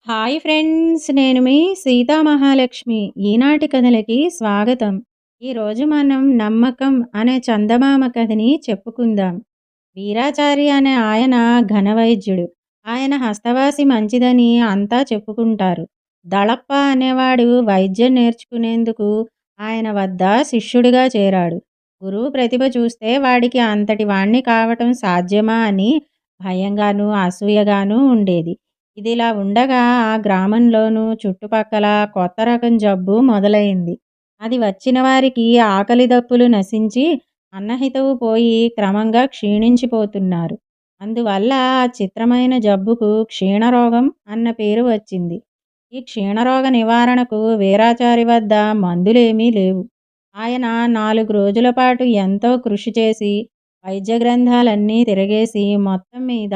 Hi friends, నేను మీ సీతా మహాలక్ష్మి. ఈనాటి కథలకి స్వాగతం. ఈరోజు మనం నమ్మకం అనే చందమామ కథని చెప్పుకుందాం. వీరాచారి అనే ఆయన ఘనవైద్యుడు. ఆయన హస్తవాసి మంచిదని అంతా చెప్పుకుంటారు. దళప్ప అనేవాడు వైద్యం నేర్చుకునేందుకు ఆయన వద్ద శిష్యుడిగా చేరాడు. గురువు ప్రతిభ చూస్తే వాడికి అంతటి వాణ్ణి కావటం సాధ్యమా అని భయంగానూ అసూయగానూ ఉండేది. ఇదిలా ఉండగా ఆ గ్రామంలోనూ చుట్టుపక్కల కొత్త రకం జబ్బు మొదలైంది. అది వచ్చిన వారికి ఆకలి దప్పులు నశించి అన్నహితవు పోయి క్రమంగా క్షీణించిపోతున్నారు. అందువల్ల ఆ చిత్రమైన జబ్బుకు క్షీణరోగం అన్న పేరు వచ్చింది. ఈ క్షీణరోగ నివారణకు వీరాచారి వద్ద మందులేమీ లేవు. ఆయన 4 రోజుల పాటు ఎంతో కృషి చేసి వైద్య గ్రంథాలన్నీ తిరగేసి మొత్తం మీద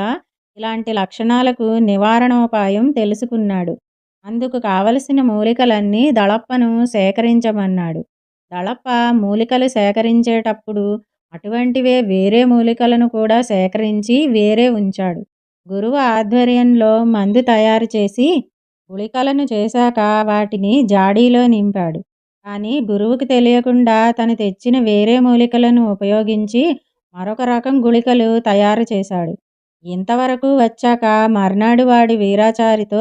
ఇలాంటి లక్షణాలకు నివారణోపాయం తెలుసుకున్నాడు. అందుకు కావలసిన మూలికలన్నీ దళప్పను సేకరించమన్నాడు. దళప్ప మూలికలు సేకరించేటప్పుడు అటువంటివే వేరే మూలికలను కూడా సేకరించి వేరే ఉంచాడు. గురువు ఆధ్వర్యంలో మందు తయారు చేసి గుళికలను చేశాక వాటిని జాడీలో నింపాడు. కానీ గురువుకి తెలియకుండా తను తెచ్చిన వేరే మూలికలను ఉపయోగించి మరొక రకం గుళికలు తయారు చేశాడు. ఇంతవరకు వచ్చాక మర్నాడు వాడి వీరాచారితో,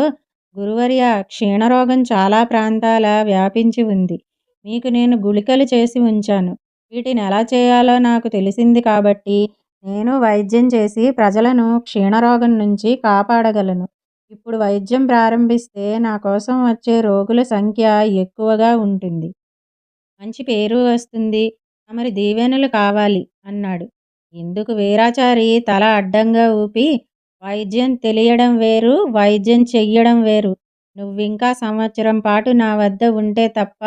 గురువర్య, క్షీణరోగం చాలా ప్రాంతాల వ్యాపించి ఉంది. మీకు నేను గుళికలు చేసి ఉంచాను. వీటిని ఎలా చేయాలో నాకు తెలిసింది కాబట్టి నేను వైద్యం చేసి ప్రజలను క్షీణరోగం నుంచి కాపాడగలను. ఇప్పుడు వైద్యం ప్రారంభిస్తే నా కోసం వచ్చే రోగుల సంఖ్య ఎక్కువగా ఉంటుంది. మంచి పేరు వస్తుంది. తమరి దీవెనలు కావాలి అన్నాడు. ఇందుకు వీరాచారి తల అడ్డంగా ఊపి, వైద్యం తెలియడం వేరు, వైద్యం చెయ్యడం వేరు. నువ్వింకా సంవత్సరం పాటు నా వద్ద ఉంటే తప్ప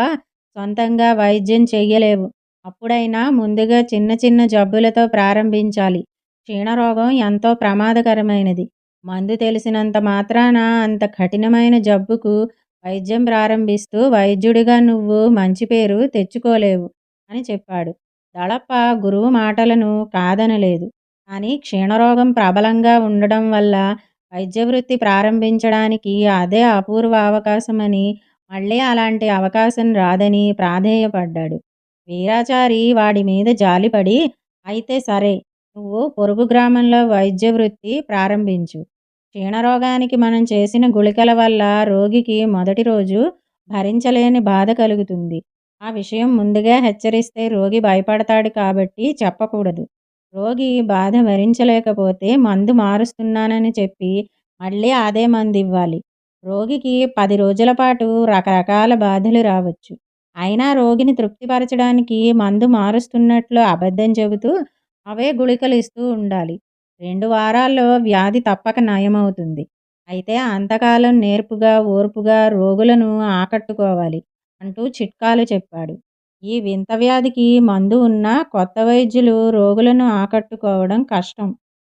సొంతంగా వైద్యం చెయ్యలేవు. అప్పుడైనా ముందుగా చిన్న చిన్న జబ్బులతో ప్రారంభించాలి. క్షీణరోగం ఎంతో ప్రమాదకరమైనది. మందు తెలిసినంత మాత్రాన అంత కఠినమైన జబ్బుకు వైద్యం ప్రారంభిస్తూ వైద్యుడిగా నువ్వు మంచి పేరు తెచ్చుకోలేవు అని చెప్పాడు. దళప్ప గురువు మాటలను కాదనలేదు. కానీ క్షీణరోగం ప్రబలంగా ఉండడం వల్ల వైద్య వృత్తి ప్రారంభించడానికి అదే అపూర్వ అవకాశమని, మళ్ళీ అలాంటి అవకాశం రాదని ప్రాధేయపడ్డాడు. వీరాచారి వాడి మీద జాలిపడి, అయితే సరే, నువ్వు పొరుగు గ్రామంలో వైద్య వృత్తి ప్రారంభించు. క్షీణరోగానికి మనం చేసిన గుళికల వల్ల రోగికి మొదటి రోజు భరించలేని బాధ కలుగుతుంది. ఆ విషయం ముందుగా హెచ్చరిస్తే రోగి భయపడతాడు కాబట్టి చెప్పకూడదు. రోగి బాధ భరించలేకపోతే మందు మారుస్తున్నానని చెప్పి మళ్ళీ అదే మందు ఇవ్వాలి. రోగికి 10 రోజుల పాటు రకరకాల బాధలు రావచ్చు. అయినా రోగిని తృప్తిపరచడానికి మందు మారుస్తున్నట్లు అబద్ధం చెబుతూ అవే గుళికలు ఇస్తూ ఉండాలి. 2 వారాల్లో వ్యాధి తప్పక నయమవుతుంది. అయితే అంతకాలం నేర్పుగా, ఓర్పుగా రోగులను ఆకట్టుకోవాలి అంటూ చిట్కాలు చెప్పాడు. ఈ వింత వ్యాధికి మందు ఉన్నా కొత్త వైద్యులు రోగులను ఆకట్టుకోవడం కష్టం.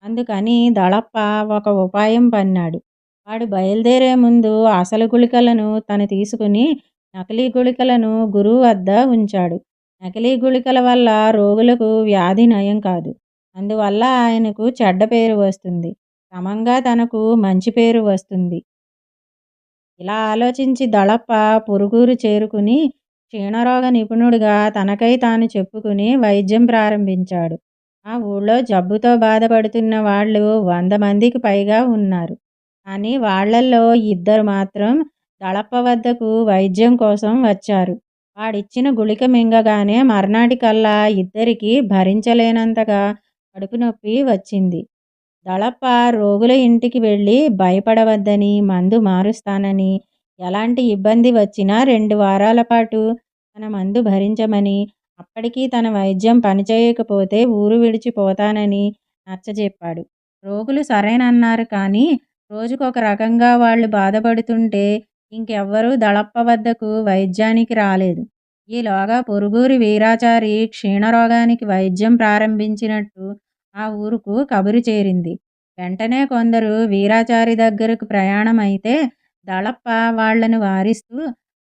అందుకని దళప్ప ఒక ఉపాయం పన్నాడు. వాడు బయలుదేరే ముందు అసలు గుళికలను తను తీసుకుని నకిలీ గుళికలను గురువు వద్ద ఉంచాడు. నకిలీ గుళికల వల్ల రోగులకు వ్యాధి నయం కాదు. అందువల్ల ఆయనకు చెడ్డ పేరు వస్తుంది. క్రమంగా తనకు మంచి పేరు వస్తుంది. ఇలా ఆలోచించి దళప్ప పొరుగురు చేరుకుని క్షీణరోగ నిపుణుడిగా తనకై తాను చెప్పుకుని వైద్యం ప్రారంభించాడు. ఆ ఊళ్ళో జబ్బుతో బాధపడుతున్న వాళ్ళు 100 మందికి పైగా ఉన్నారు. కానీ వాళ్ళల్లో 2 మాత్రం దళప్ప వద్దకు వైద్యం కోసం వచ్చారు. వాడిచ్చిన గుళిక మింగగానే మర్నాటికల్లా 2కి భరించలేనంతగా కడుపు నొప్పి వచ్చింది. దళప్ప రోగుల ఇంటికి వెళ్ళి భయపడవద్దని, మందు మారుస్తానని, ఎలాంటి ఇబ్బంది వచ్చినా 2 వారాల పాటు తన మందు భరించమని, అప్పటికీ తన వైద్యం పనిచేయకపోతే ఊరు విడిచిపోతానని నచ్చజెప్పాడు. రోగులు సరేనన్నారు. కానీ రోజుకొక రకంగా వాళ్ళు బాధపడుతుంటే ఇంకెవ్వరూ దళప్ప వద్దకు వైద్యానికి రాలేదు. ఈలోగా పొరుగురి వీరాచారి క్షీణరోగానికి వైద్యం ప్రారంభించినట్టు ఆ ఊరుకు కబురు చేరింది. వెంటనే కొందరు వీరాచారి దగ్గరకు ప్రయాణమైతే దళప్ప వాళ్లను వారిస్తూ,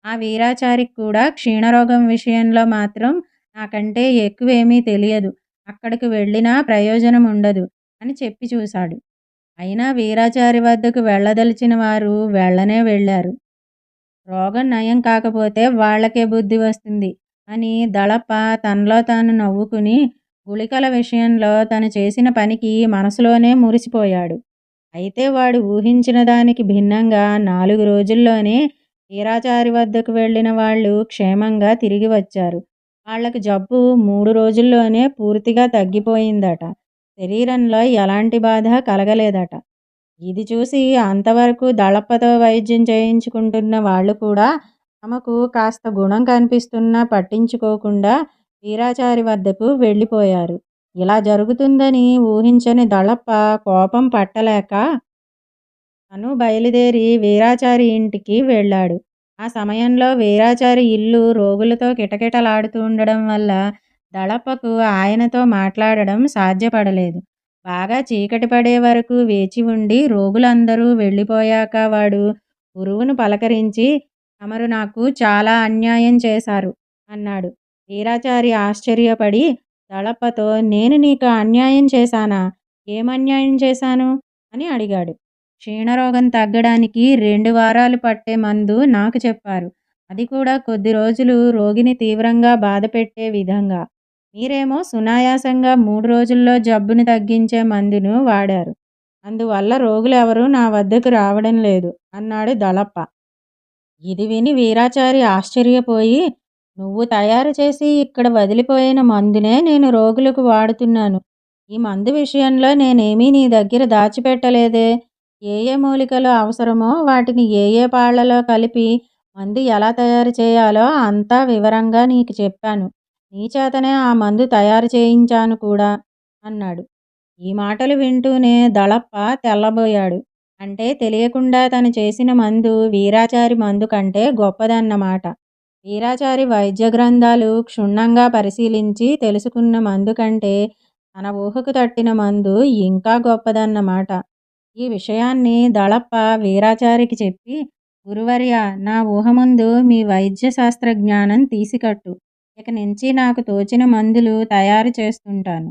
ఆ వీరాచారికి కూడా క్షీణరోగం విషయంలో మాత్రం నాకంటే ఎక్కువేమీ తెలియదు. అక్కడికి వెళ్ళినా ప్రయోజనం ఉండదు అని చెప్పి చూశాడు. అయినా వీరాచారి వద్దకు వెళ్ళదలిచిన వారు వెళ్ళనే వెళ్ళారు. రోగం నయం కాకపోతే వాళ్ళకే బుద్ధి వస్తుంది అని దళప్ప తనలో తాను నవ్వుకుని గుళికల విషయంలో తను చేసిన పనికి మనసులోనే మురిసిపోయాడు. అయితే వాడు ఊహించిన దానికి భిన్నంగా 4 రోజుల్లోనే వీరాచారి వద్దకు వెళ్ళిన వాళ్ళు క్షేమంగా తిరిగి వచ్చారు. వాళ్ళకి జబ్బు 3 రోజుల్లోనే పూర్తిగా తగ్గిపోయిందట. శరీరంలో ఎలాంటి బాధ కలగలేదట. ఇది చూసి అంతవరకు దళప్పతో వైద్యం చేయించుకుంటున్న వాళ్ళు కూడా తమకు కాస్త గుణం కనిపిస్తున్నా పట్టించుకోకుండా వీరాచారి వద్దకు వెళ్ళిపోయారు. ఇలా జరుగుతుందని ఊహించని దళప్ప కోపం పట్టలేక తను బయలుదేరి వీరాచారి ఇంటికి వెళ్ళాడు. ఆ సమయంలో వీరాచారి ఇల్లు రోగులతో కిటకిటలాడుతూ ఉండడం వల్ల దళప్పకు ఆయనతో మాట్లాడడం సాధ్యపడలేదు. బాగా చీకటి పడే వరకు వేచి ఉండి రోగులందరూ వెళ్ళిపోయాక వాడు గురువును పలకరించి తమరు నాకు చాలా అన్యాయం చేశారు అన్నాడు. వీరాచారి ఆశ్చర్యపడి దళప్పతో నేను నీకు అన్యాయం చేశానా? ఏమన్యాయం చేశాను అని అడిగాడు. క్షీణరోగం తగ్గడానికి 2 వారాలు పట్టే మందు నాకు చెప్పారు. అది కూడా కొద్ది రోజులు రోగిని తీవ్రంగా బాధపెట్టే విధంగా. మీరేమో సునాయాసంగా 3 రోజుల్లో జబ్బుని తగ్గించే మందును వాడారు. అందువల్ల రోగులెవరూ నా వద్దకు రావడం లేదు అన్నాడు దళప్ప. ఇది విని వీరాచారి ఆశ్చర్యపోయి నువ్వు తయారు చేసి ఇక్కడ వదిలిపోయిన మందునే నేను రోగులకు వాడుతున్నాను. ఈ మందు విషయంలో నేనేమీ నీ దగ్గర దాచిపెట్టలేదే. ఏ ఏ మూలికలు అవసరమో వాటిని ఏ ఏ పాళ్లలో కలిపి మందు ఎలా తయారు చేయాలో అంతా వివరంగా నీకు చెప్పాను. నీ చేతనే ఆ మందు తయారు చేయించాను కూడా అన్నాడు. ఈ మాటలు వింటూనే దళప్ప తెల్లబోయాడు. అంటే తెలియకుండా తను చేసిన మందు వీరాచారి మందు కంటే గొప్పదన్నమాట. వీరాచారి వైద్య గ్రంథాలు క్షుణ్ణంగా పరిశీలించి తెలుసుకున్న మందు కంటే తన ఊహకు తట్టిన మందు ఇంకా గొప్పదన్నమాట. ఈ విషయాన్ని దళప్ప వీరాచారికి చెప్పి గురువర్య, నా ఊహ ముందు మీ వైద్య శాస్త్ర జ్ఞానం తీసికట్టు. ఇక నుంచి నాకు తోచిన మందులు తయారు చేస్తుంటాను.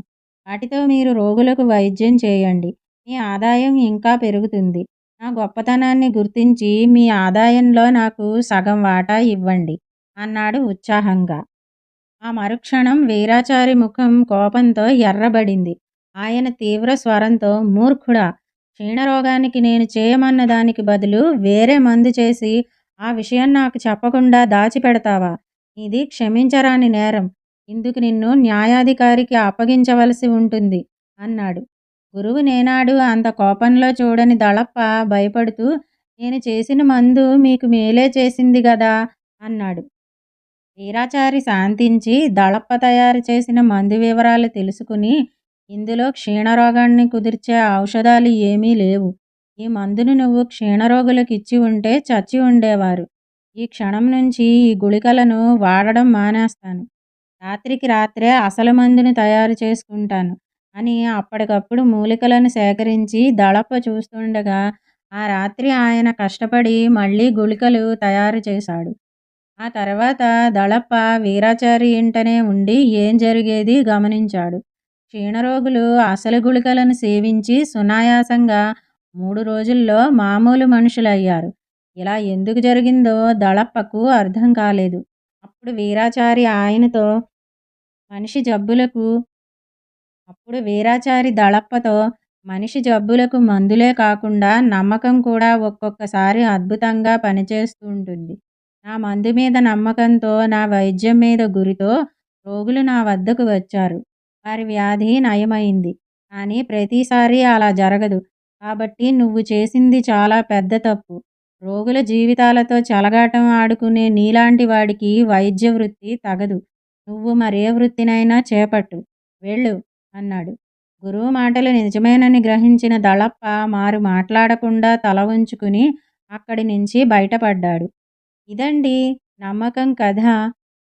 వాటితో మీరు రోగులకు వైద్యం చేయండి. మీ ఆదాయం ఇంకా పెరుగుతుంది. నా గొప్పతనాన్ని గుర్తించి మీ ఆదాయంలో నాకు సగం వాటా ఇవ్వండి అన్నాడు ఉత్సాహంగా. ఆ మరుక్షణం వీరాచారి ముఖం కోపంతో ఎర్రబడింది. ఆయన తీవ్ర స్వరంతో మూర్ఖుడా, క్షీణరోగానికి నేను చేయమన్న దానికి బదులు వేరే మందు చేసి ఆ విషయం నాకు చెప్పకుండా దాచిపెడతావా? ఇది క్షమించరాని నేరం. ఇందుకు నిన్ను న్యాయాధికారికి అప్పగించవలసి ఉంటుంది అన్నాడు. గురువు నేనాడు అంత కోపంలో చూడని దళప్ప భయపడుతూ నేను చేసిన మందు మీకు మేలే చేసింది గదా అన్నాడు. వీరాచారి శాంతించి దళప్ప తయారు చేసిన మందు వివరాలు తెలుసుకుని ఇందులో క్షీణరోగాన్ని కుదిర్చే ఔషధాలు ఏమీ లేవు. ఈ మందును నువ్వు క్షీణరోగులకు ఇచ్చి ఉంటే చచ్చి ఉండేవారు. ఈ క్షణం నుంచి ఈ గుళికలను వాడడం మానేస్తాను. రాత్రికి రాత్రే అసలు మందును తయారు చేసుకుంటాను అని అప్పటికప్పుడు మూలికలను సేకరించి దళప్ప చూస్తుండగా ఆ రాత్రి ఆయన కష్టపడి మళ్ళీ గుళికలు తయారు చేశాడు. ఆ తర్వాత దళప్ప వీరాచారి ఇంటనే ఉండి ఏం జరిగేది గమనించాడు. క్షీణరోగులు అసలు గుళికలను సేవించి సునాయాసంగా 3 రోజుల్లో మామూలు మనుషులయ్యారు. ఇలా ఎందుకు జరిగిందో దళప్పకు అర్థం కాలేదు. అప్పుడు వీరాచారి ఆయనతో మనిషి జబ్బులకు అప్పుడు వీరాచారి దళప్పతో మనిషి జబ్బులకు మందులే కాకుండా నమ్మకం కూడా ఒక్కొక్కసారి అద్భుతంగా పనిచేస్తూ ఉంటుంది. నా మందు మీద నమ్మకంతో, నా వైద్యం మీద గురితో రోగులు నా వద్దకు వచ్చారు. వారి వ్యాధి నయమైంది. కానీ ప్రతిసారి అలా జరగదు. కాబట్టి నువ్వు చేసింది చాలా పెద్ద తప్పు. రోగుల జీవితాలతో చెలగాటం ఆడుకునే నీలాంటి వాడికి వైద్య వృత్తి తగదు. నువ్వు మరే వృత్తినైనా చేపట్టు. వెళ్ళు అన్నాడు. గురువు మాటలు నిజమేనని గ్రహించిన దళప్ప మారు మాట్లాడకుండా తల ఉంచుకుని అక్కడి నుంచి బయటపడ్డాడు. ఇదండి నమ్మకం కథ.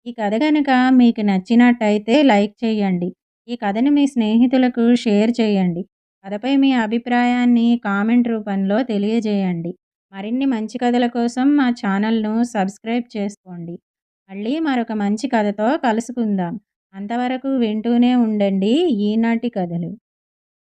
ఈ కథ కనుక మీకు నచ్చినట్టయితే లైక్ చేయండి. ఈ కథని మీ స్నేహితులకు షేర్ చేయండి. కథపై మీ అభిప్రాయాన్ని కామెంట్ రూపంలో తెలియజేయండి. మరిన్ని మంచి కథల కోసం మా ఛానల్ను సబ్స్క్రైబ్ చేసుకోండి. మళ్ళీ మరొక మంచి కథతో కలుసుకుందాం. అంతవరకు వింటూనే ఉండండి ఈనాటి కథలు.